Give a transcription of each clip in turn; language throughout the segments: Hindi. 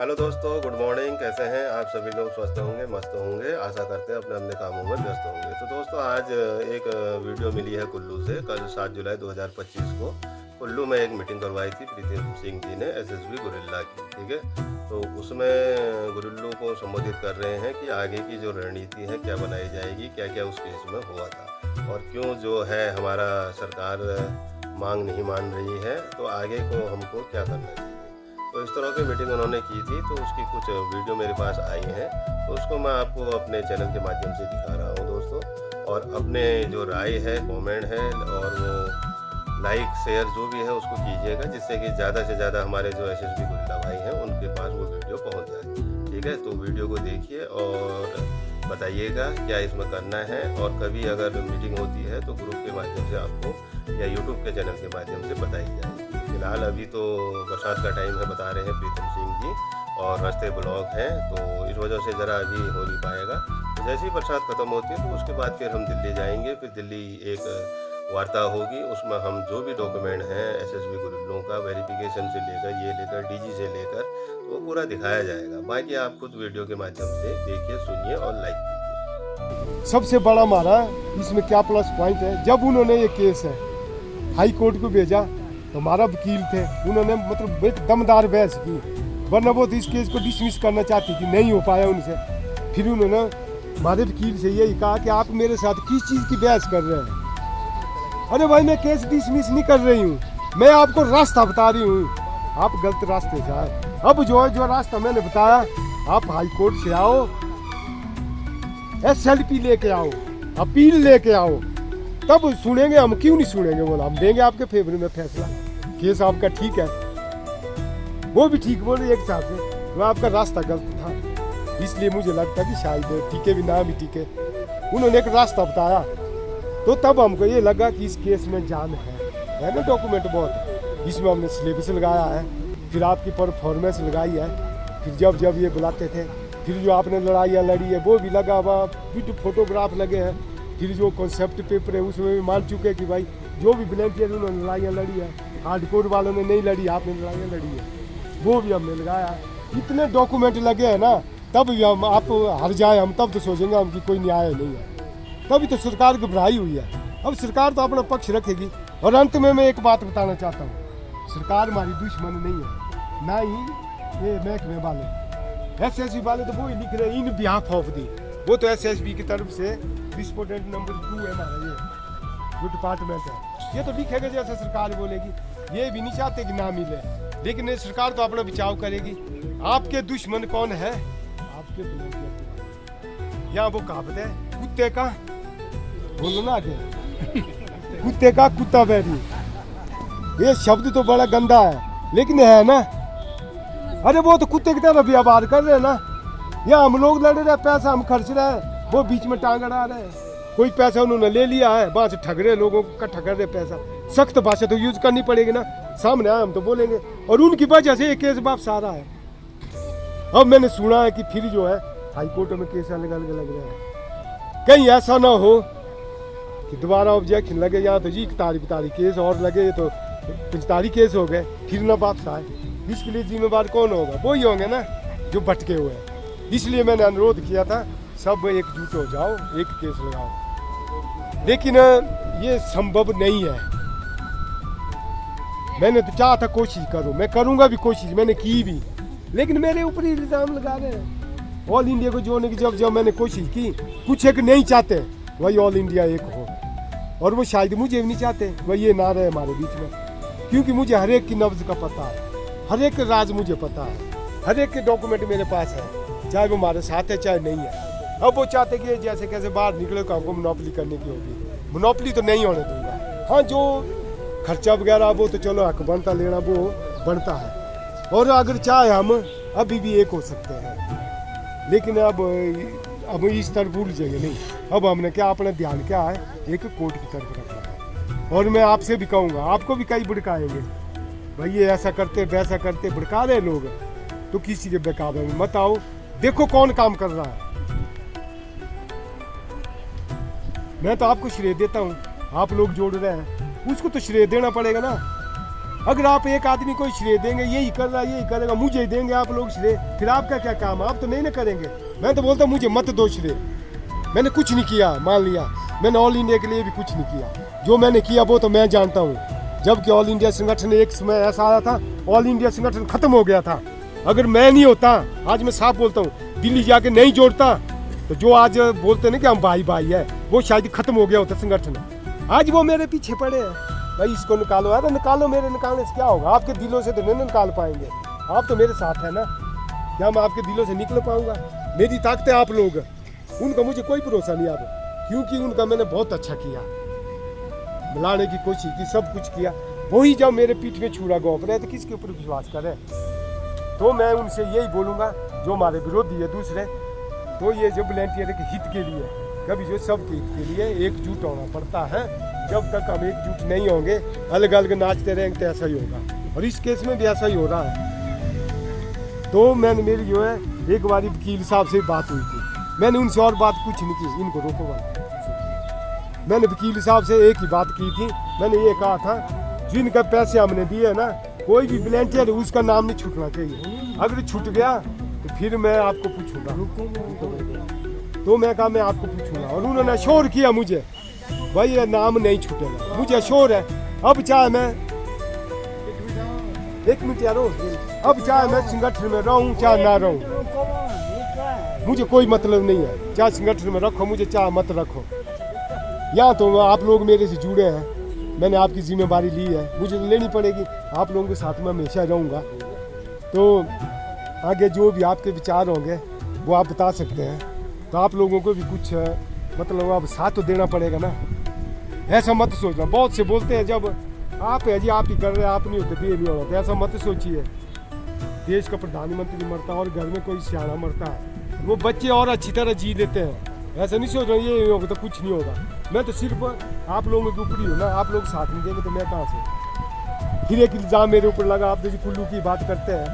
हेलो दोस्तों, गुड मॉर्निंग। कैसे हैं आप सभी लोग? स्वस्थ होंगे, मस्त होंगे, आशा करते हैं अपने अपने कामों में व्यस्त होंगे। तो दोस्तों, आज एक वीडियो मिली है कुल्लू से। कल 7 जुलाई 2025 को कुल्लू में एक मीटिंग करवाई थी प्रीतम सिंह जी ने एसएसबी गुरिल्ला की। ठीक है, तो उसमें गुरिल्लों को संबोधित कर रहे हैं कि आगे की जो रणनीति है क्या बनाई जाएगी, क्या क्या उस केस में हुआ था और क्यों जो है हमारा सरकार मांग नहीं मान रही है, तो आगे को हमको क्या करना चाहिए। तो इस तरह की मीटिंग उन्होंने की थी, तो उसकी कुछ वीडियो मेरे पास आई हैं, तो उसको मैं आपको अपने चैनल के माध्यम से दिखा रहा हूं दोस्तों। और अपने जो राय है, कमेंट है और वो लाइक शेयर जो भी है उसको कीजिएगा, जिससे कि ज़्यादा से ज़्यादा हमारे जो एसएसबी गुरिल्ला भाई हैं उनके पास वो वीडियो पहुंच जाए। ठीक है, तो वीडियो को देखिए और बताइएगा क्या इसमें करना है। और कभी अगर मीटिंग होती है तो ग्रुप के माध्यम से आपको या यूट्यूब के चैनल के माध्यम से बताई जाएगी। फिलहाल अभी तो बरसात का टाइम है, बता रहे हैं प्रीतम सिंह जी, और रास्ते ब्लॉक हैं, तो इस वजह से ज़रा अभी हो नहीं पाएगा। तो जैसे ही बरसात ख़त्म होती है तो उसके बाद फिर हम दिल्ली जाएंगे। फिर दिल्ली एक वार्ता होगी, उसमें हम जो भी डॉक्यूमेंट हैं एसएसबी गुरिल्लों का वेरिफिकेशन से लेकर डीजी से लेकर तो वो पूरा दिखाया जाएगा। बाकी आप खुद वीडियो के माध्यम से देखिए, सुनिए और लाइक कीजिए। सबसे बड़ा हमारा इसमें क्या प्लस पॉइंट है, जब उन्होंने ये केस है हाई कोर्ट को भेजा तो हमारा वकील थे, उन्होंने मतलब एक दमदार बहस की, वरना वो तो इस केस को डिसमिस करना चाहती थी, नहीं हो पाया उनसे। फिर उन्होंने हमारे वकील से यही कहा कि आप मेरे साथ किस चीज़ की बहस कर रहे हैं। अरे भाई, मैं केस डिसमिस नहीं कर रही हूँ, मैं आपको रास्ता बता रही हूँ, आप गलत रास्ते से आए। अब जो रास्ता मैंने बताया, आप हाई कोर्ट से आओ, SLP लेके आओ, अपील लेके आओ, तब सुनेंगे हम। क्यों नहीं सुनेंगे? बोला हम देंगे आपके फेवर में फैसला, केस आपका ठीक है। वो भी ठीक बोले एक हिसाब से, वो आपका रास्ता गलत था, इसलिए मुझे लगता कि शायद टीके भी ना भी टीके। उन्होंने एक रास्ता बताया, तो तब हमको ये लगा कि इस केस में जान है ना, डॉक्यूमेंट बहुत, इसमें हमने सिलेबस लगाया है, फिर आपकी परफॉर्मेंस लगाई है, फिर जब ये बुलाते थे, फिर जो आपने लड़ाइयाँ लड़ी है वो भी लगा हुआ, फिर फोटोग्राफ लगे हैं, फिर जो कॉन्सेप्ट पेपर है उसमें भी मान चुके कि भाई जो भी वॉलंटियर उन्होंने लड़ाइयाँ लड़ी है, हार्डकोर वालों ने नहीं लड़ी, आपने लड़ाइयाँ लड़ी है, वो भी हमने लगाया। इतने डॉक्यूमेंट लगे हैं ना, तब भी हम आप हार जाए हम तब तो सोचेंगे हम कि कोई न्याय नहीं है, तभी तो सरकार घबराई हुई है। अब सरकार तो अपना पक्ष रखेगी। और अंत में मैं एक बात बताना चाहता हूँ, सरकार हमारी दुश्मन नहीं है, ना ही ये महकमे वाले, SSB वाले तो वो ही लिख रहे हैं इन बिहाफ ऑफ दी, वो तो SSB की तरफ से रिस्पोंडेंट नंबर 2 है हमारा, ये जो डिपार्टमेंट है, ये तो लिखेगा जैसे सरकार बोलेगी। ये भी नहीं चाहते कि ना मिले, लेकिन ये सरकार तो अपना बचाव करेगी। आपके दुश्मन कौन है? आपके दुश्मन। यहाँ वो कहावत है, कुत्ते का बोलो ना आगे, कुत्ते का कुत्ता बैठी। ये शब्द तो बड़ा गंदा है, लेकिन है ना। अरे वो तो कुत्ते की तरह व्यवहार कर रहे हैं ना। यहाँ हम लोग लड़ रहे, पैसा हम खर्च रहे हैं, वो बीच में टांग अड़ा रहे हैं। कोई पैसा उन्होंने ले लिया है, वहां से ठग रहे लोगों को, इकट्ठा कर रहे पैसा। सख्त भाषा तो यूज करनी पड़ेगी ना, सामने आए हम तो बोलेंगे, और उनकी वजह से ये केस वापस आ रहा है। अब मैंने सुना है कि फिर जो है हाई कोर्ट में केस अलग अलग लग रहे हैं, कहीं ऐसा ना हो कि दोबारा ऑब्जेक्शन लगे। यहाँ तो जी 41 केस और लगे तो 45 केस हो गए, फिर ना वापस आए। इसके लिए जिम्मेवार कौन होगा? वो ही होंगे ना जो भटके हुए हैं। इसलिए मैंने अनुरोध किया था, सब एकजुट हो जाओ, एक केस लगाओ, लेकिन ये संभव नहीं है। मैंने तो चाहा था कोशिश करूं, मैं करूंगा भी कोशिश, मैंने की भी, लेकिन मेरे ऊपर ही इल्जाम लगा रहे हैं। ऑल इंडिया को जोड़ने की जब मैंने कोशिश की, कुछ एक नहीं चाहते वही ऑल इंडिया एक हो, और वो शायद मुझे भी नहीं चाहते वही ये ना रहे हमारे बीच में, क्योंकि मुझे हर एक की नब्ज का पता है, हर एक राज मुझे पता है, हर एक के डॉक्यूमेंट मेरे पास है, चाहे वो हमारे साथ है चाहे नहीं है। अब वो चाहते कि जैसे कैसे बाहर निकले तो हमको मोनोपोली करने की होगी। मोनोपोली तो नहीं होने दूंगा। हाँ, जो खर्चा वगैरह वो तो चलो हक बनता लेना वो बनता है, और अगर चाहे हम अभी भी एक हो सकते हैं, लेकिन अब इस तरफ भूल जाएंगे नहीं। अब हमने क्या, अपना ध्यान क्या है, एक कोर्ट की तरफ रखना है। और मैं आपसे भी कहूँगा, आपको भी कई भड़काएंगे, भाई ये ऐसा करते वैसा करते, भड़का रहे लोग, तो किसी के बेकाबू में मत आओ। देखो कौन काम कर रहा है। मैं तो आपको श्रेय देता हूँ, आप लोग जोड़ रहे हैं, उसको तो श्रेय देना पड़ेगा ना। अगर आप एक आदमी को श्रेय देंगे, यही कर रहा यही करेगा, मुझे देंगे आप लोग श्रेय, फिर आपका क्या काम? आप तो नहीं ना करेंगे। मैं तो बोलता मुझे मत दो श्रेय, मैंने कुछ नहीं किया। मान लिया मैंने ऑल इंडिया के लिए भी कुछ नहीं किया, जो मैंने किया वो तो मैं जानता हूँ। जबकि ऑल इंडिया संगठन एक समय ऐसा आया था, ऑल इंडिया संगठन खत्म हो गया था। अगर मैं नहीं होता, आज मैं साफ बोलता हूँ, दिल्ली जाके नहीं जोड़ता, तो जो आज बोलते हैं ना कि हम भाई भाई है, वो शायद खत्म हो गया होता संगठन। आज वो मेरे पीछे पड़े हैं, भाई इसको निकालो। अरे निकालो, मेरे निकालने से क्या होगा? आपके दिलों से तो नहीं निकाल पाएंगे, आप तो मेरे साथ है ना। क्या मैं आपके दिलों से निकल पाऊंगा? मेरी ताकत है आप लोग, उनका मुझे कोई भरोसा नहीं आता, क्योंकि उनका मैंने बहुत अच्छा किया, मिलाने की कोशिश की, सब कुछ किया। वही जब मेरे पीठ में छुरा गौप रहे तो किसके ऊपर विश्वास करें? तो मैं उनसे यही बोलूँगा, जो हमारे विरोधी है दूसरे, तो ये जो वॉलंटियर के हित के लिए, कभी जो सबके हित के लिए एकजुट होना पड़ता है। जब तक हम एकजुट नहीं होंगे, अलग अलग नाचते रहेंगे तो ऐसा ही होगा, और इस केस में भी ऐसा ही हो रहा है। तो मैंने मेरी जो है एक बार वकील साहब से बात हुई थी, मैंने उनसे और बात कुछ नहीं की, इनको रोको वाला। मैंने वकील साहब से एक ही बात की थी, मैंने ये कहा था जिनका पैसे हमने दिए ना, कोई भी वॉलंटियर उसका नाम नहीं छूटना चाहिए। अगर छूट गया तो फिर मैं आपको पूछूंगा। तो मैं कहा मैं आपको पूछूंगा, और उन्होंने अश्योर किया मुझे, भाई ये नाम नहीं छूटेगा, मुझे अश्योर है। अब चाहे मैं एक मिनट यारो, अब चाहे मैं संगठन में रहूं चाहे ना रहूं, मुझे कोई मतलब नहीं है। चाहे संगठन में रखो मुझे, चाहे मत रखो। यहाँ तो आप लोग मेरे से जुड़े हैं, मैंने आपकी जिम्मेदारी ली है, मुझे लेनी पड़ेगी। आप लोगों के साथ में हमेशा रहूँगा। तो आगे जो भी आपके विचार होंगे वो आप बता सकते हैं। तो आप लोगों को भी कुछ मतलब अब साथ तो देना पड़ेगा ना। ऐसा मत सोचना, बहुत से बोलते हैं जब आप है जी आप ही कर रहे हैं, आप नहीं होते तो ये नहीं होगा, तो ऐसा मत सोचिए। देश का प्रधानमंत्री मरता है और घर में कोई सियाना मरता है, वो बच्चे और अच्छी तरह जी लेते हैं। ऐसा नहीं सोच रहा ये होगा तो कुछ नहीं होगा। मैं तो सिर्फ आप लोगों के ऊपर ही हूँ ना, आप लोग साथ नहीं देंगे तो मैं कहाँ से? फिर एक इल्ज़ाम मेरे ऊपर लगा, आप तो जी कुल्लू की बात करते हैं,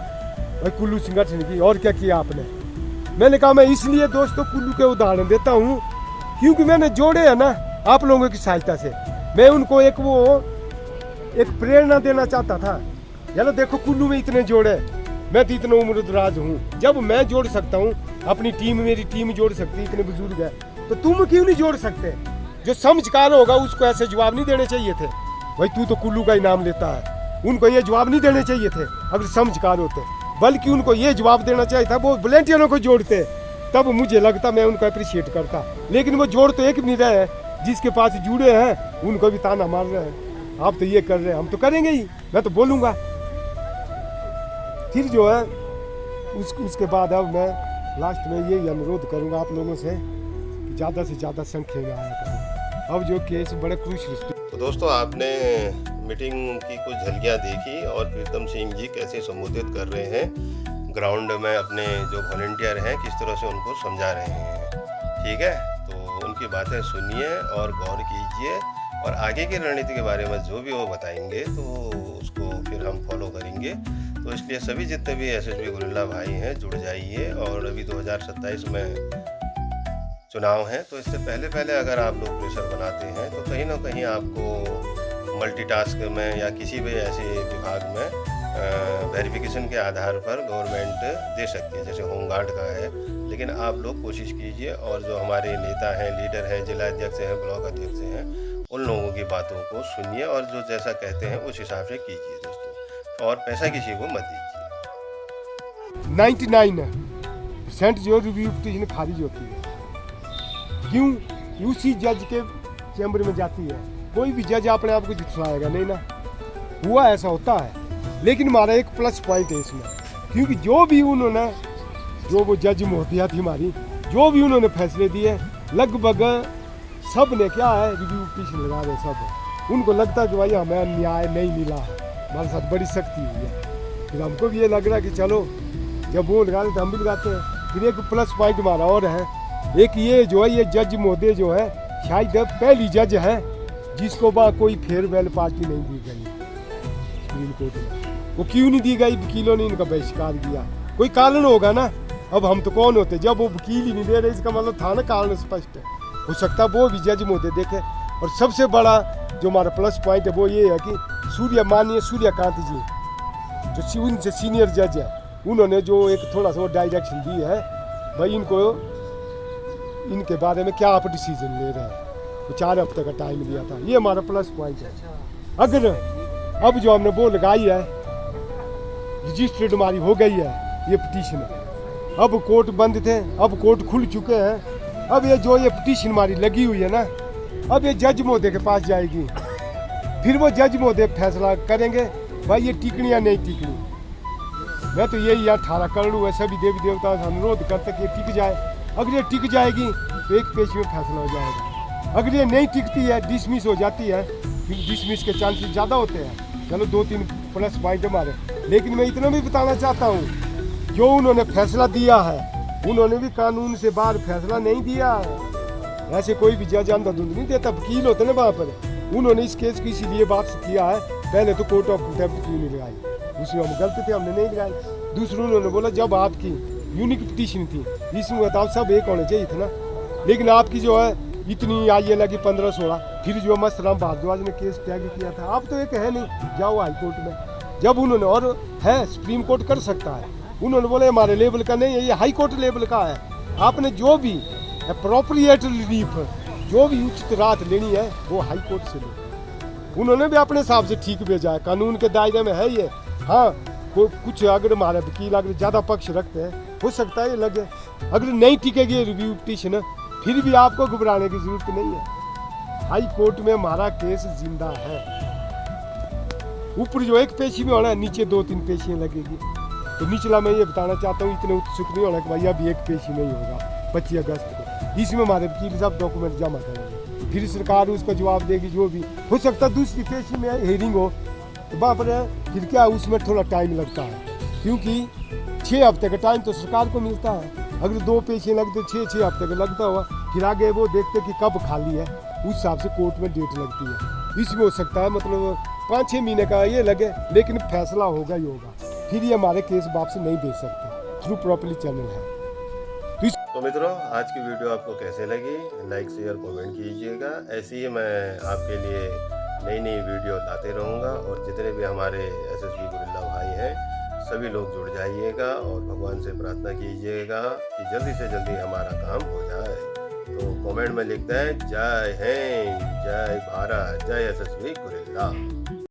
भाई कुल्लू संगठन की, और क्या किया आपने? मैंने कहा मैं इसलिए दोस्तों कुल्लू के उदाहरण देता हूँ क्योंकि मैंने जोड़े हैं ना आप लोगों की सहायता से। मैं उनको एक प्रेरणा देना चाहता था, चलो देखो कुल्लू में इतने जोड़े, मैं तो इतना उम्रदराज हूँ, जब मैं जोड़ सकता हूँ, अपनी टीम मेरी टीम जोड़ सकती है, इतने बुजुर्ग है, तो तुम क्यों नहीं जोड़ सकते? जो समझकार होगा उसको ऐसे जवाब नहीं देने चाहिए थे, भाई तू तो कुल्लू का ही नाम लेता है। उनको ये जवाब नहीं देने चाहिए थे अगर समझकार होते, बल्कि उनको ये जवाब देना चाहिए था, वो वॉलंटियरों को जोड़ते, तब मुझे लगता मैं उनको अप्रिशिएट करता। लेकिन वो जोड़ तो एक भी नहीं रहे हैं, जिसके पास जुड़े हैं उनको भी ताना मार रहे हैं, आप तो ये कर रहे हैं, हम तो करेंगे ही, मैं तो बोलूँगा। फिर जो है उसके बाद अब मैं लास्ट में यही अनुरोध करूँगा आप लोगों से, ज़्यादा से ज़्यादा संख्या में आया करें। अब जो केस बड़े क्रूशियल। तो दोस्तों आपने मीटिंग की कुछ झलकियाँ देखी और प्रीतम सिंह जी कैसे संबोधित कर रहे हैं ग्राउंड में, अपने जो वॉलंटियर हैं किस तरह से उनको समझा रहे हैं। ठीक है, तो उनकी बातें सुनिए और गौर कीजिए, और आगे की रणनीति के बारे में जो भी वो बताएंगे तो उसको फिर हम फॉलो करेंगे। तो इसलिए सभी जितने भी एसएसबी गुरिल्ला भाई हैं जुड़ जाइए। और अभी 2027 में चुनाव हैं, तो इससे पहले अगर आप लोग प्रेशर बनाते हैं तो कहीं ना कहीं आपको मल्टीटास्क में या किसी भी ऐसे विभाग में वेरिफिकेशन के आधार पर गवर्नमेंट दे सकती है, जैसे होमगार्ड का है। लेकिन आप लोग कोशिश कीजिए, और जो हमारे नेता हैं, लीडर हैं, जिला अध्यक्ष हैं, ब्लॉक अध्यक्ष हैं, उन लोगों की बातों को सुनिए और जो जैसा कहते हैं उस हिसाब से कीजिए दोस्तों, और पैसा किसी को मत दीजिए। 99% जो रिव्यू पिटीशन खारिज होती है, क्यों? उसी जज के चैम्बर में जाती है। कोई भी जज अपने आप को जितवाएगा नहीं ना, हुआ ऐसा होता है। लेकिन हमारा एक प्लस पॉइंट है इसमें, क्योंकि जो भी उन्होंने, जो वो जज महोदया थी हमारी, जो भी उन्होंने फैसले दिए, लगभग सब ने क्या है रिव्यू पिटीशन लगा रहे सब। उनको लगता है कि भाई हमें न्याय नहीं मिला, हमारे साथ बड़ी सख्ती हुई है। फिर हमको भी ये लग रहा है कि चलो जब वो लगा रहे तो हम भी लगाते हैं। फिर एक प्लस पॉइंट हमारा और है, एक ये जो है, ये जज महोदय जो है शायद पहली जज है जिसको वहाँ कोई फेयरवेल पार्टी नहीं दी गई सुप्रीम कोर्ट में। वो क्यों नहीं दी गई? वकीलों ने इनका बहिष्कार किया, कोई कारण होगा ना। अब हम तो कौन होते, जब वो वकील ही नहीं दे रहे, इसका मतलब था ना कारण स्पष्ट है। हो सकता है वो भी जज महोदय देखे। और सबसे बड़ा जो हमारा प्लस पॉइंट है वो ये है कि माननीय सूर्यकांत जी जो उनसे सीनियर जज है, उन्होंने जो एक थोड़ा सा वो डायरेक्शन दी है भाई इनको इनके बारे में क्या आप डिसीजन ले रहे हैं, तो 4 हफ्ते का टाइम लिया था। ये हमारा प्लस पॉइंट है। अगर अब जो हमने वो लगाई है रजिस्टर्ड हमारी हो गई है ये पिटीशन, अब कोर्ट बंद थे, अब कोर्ट खुल चुके हैं। अब ये जो ये पिटीशन हमारी लगी हुई है ना, अब ये जज महोदय के पास जाएगी, फिर वो जज महोदय फैसला करेंगे भाई ये टिकनी या नहीं टिकनी। मैं तो यही यहाँ 18 करोड़ है सभी देवी देवताओं से अनुरोध करते कि ये टिक जाए। अगर ये टिक जाएगी तो एक पेश में फैसला हो जाएगा, अगर ये नहीं टिकती है डिसमिस हो जाती है, फिर डिसमिस के चांसेस ज़्यादा होते हैं। चलो 2-3 प्लस पॉइंट हमारे, लेकिन मैं इतना भी बताना चाहता हूँ जो उन्होंने फैसला दिया है उन्होंने भी कानून से बाहर फैसला नहीं दिया है। ऐसे कोई भी जज अंधाधुंध नहीं देता, वकील होते ना वहाँ पर। उन्होंने इस केस को इसीलिए बात किया है, पहले तो कोर्ट ऑफ कंटेम्प्ट क्यों नहीं लगाई, उसमें हम गलत थे, हमने नहीं लगाई। दूसरा उन्होंने बोला जब आपकी यूनिक पिटीशन थी इसमें बताओ सब एक होने चाहिए था ना, लेकिन आपकी जो है इतनी आई है लगी 15-16, फिर जो मस्त राम भारद्वाज ने केस त्याग किया था, अब तो एक है नहीं, जाओ हाई कोर्ट में। जब उन्होंने और है सुप्रीम कोर्ट कर सकता है, उन्होंने बोला हमारे लेवल का नहीं है, ये हाई कोर्ट लेवल का है। आपने जो भी अप्रोप्रिएट रिलीफ जो भी उचित राहत लेनी है वो हाई कोर्ट से लो। उन्होंने भी अपने हिसाब से ठीक भेजा है, कानून के दायरे में है ये। हाँ कुछ अगर हमारे वकील अगर ज़्यादा पक्ष रखते हैं हो सकता है ये लगे, अगर नहीं टिकेगी रिव्यू पिटीशन फिर भी आपको घबराने की जरूरत नहीं है। हाई कोर्ट में हमारा केस जिंदा है। ऊपर जो एक पेशी में होना है, नीचे 2-3 पेशियाँ लगेगी। तो निचला मैं ये बताना चाहता हूँ इतने उत्सुक नहीं होना कि भाई अभी एक पेशी नहीं होगा 25 अगस्त को। इसमें हमारे वकील साहब डॉक्यूमेंट जमा करेंगे, फिर सरकार उसका जवाब देगी। जो भी हो सकता है दूसरी पेशी में हेयरिंग हो तो वहाँ पर फिर क्या उसमें थोड़ा टाइम लगता है, क्योंकि 6 हफ्ते का टाइम तो सरकार को मिलता है। अगर 2 पेशियाँ लगते 6 हफ्ते का लगता हुआ, फिर आगे वो देखते कि कब खाली है, उस हिसाब से कोर्ट में डेट लगती है। इसमें हो सकता है मतलब 5-6 महीने का ये लगे, लेकिन फैसला होगा ही होगा। फिर ये हमारे केस वापस नहीं भेज सकते, थ्रू प्रॉपर्ली चैनल है। तो मित्रों आज की वीडियो आपको कैसे लगी, लाइक शेयर कमेंट कीजिएगा। ऐसे ही मैं आपके लिए नई नई वीडियो लाते रहूँगा, और जितने भी हमारे एसएसबी गुरिल्ला भाई हैं सभी लोग जुड़ जाइएगा और भगवान से प्रार्थना कीजिएगा कि जल्दी से जल्दी हमारा काम हो जाए। तो कमेंट में लिखते हैं जय हिंद, जय भारत, जय एसएसबी गुरिल्ला।